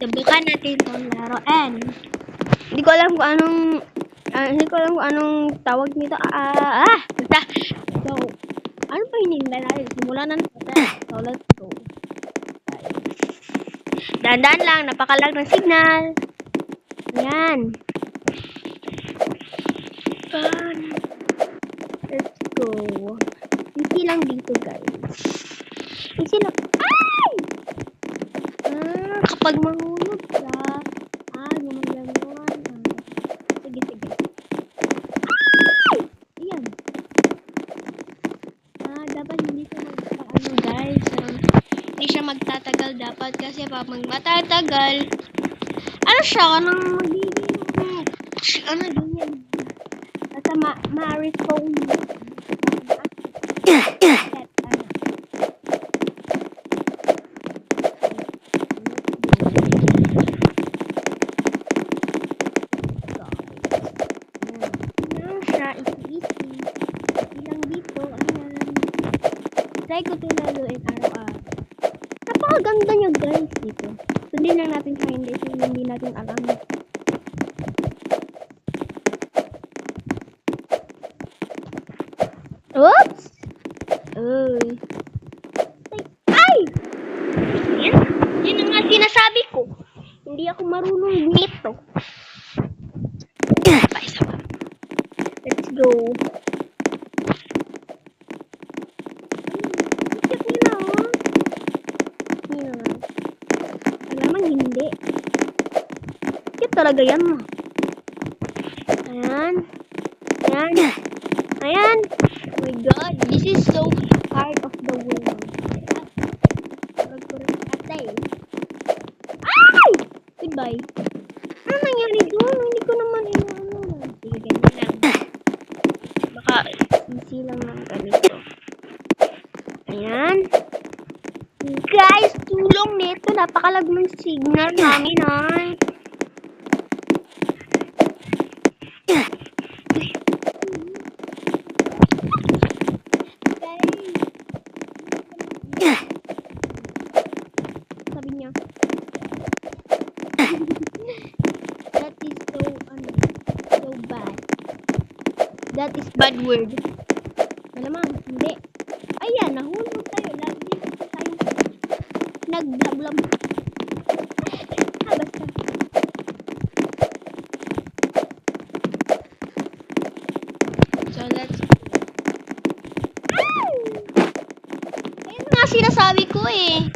Subukan natin itong laruan. Hindi ko alam kung anong tawag nito. Basta. So, ano pa hinihintay natin? Simulan na natin. So, let's go. Dahan-dahan lang, napakalag ng signal. Ayan. Let's go. Easy lang dito, guys. Easy lang. Ay! Kapag mahulog ka, gumagalawan. Sige. Ay! Ayan. Dapat hindi siya guys. Hindi siya magtatagal dapat kasi pag magtatagal, anong magiging, ganyan. Basta ma-respond. Try ko ito laluin araw-araw. Napakaganda niya guys dito. Sundin lang natin siya hindi natin alam. Oops! Uy. Ay! Yan ang nga sinasabi ko. Hindi ako marunong dito. Isa pa. Let's go. Hindi. Cute talaga yan. Ayan. Oh my god. This is so part of the world. Ay! Goodbye. Ano nangyari doon? Hindi ko naman inaano. Sige, ganyan lang. Baka easy lang ng ganito. Ayan. Guys, tulong nito. Napakalag ng signal namin, ay. Sabi niya. That is so bad. That is bad word. Malamang, hindi. Ayan, nahulog tayo. Lagi tayo nag-blab. Basta. So, let's Ayun nga sinasabi ko eh.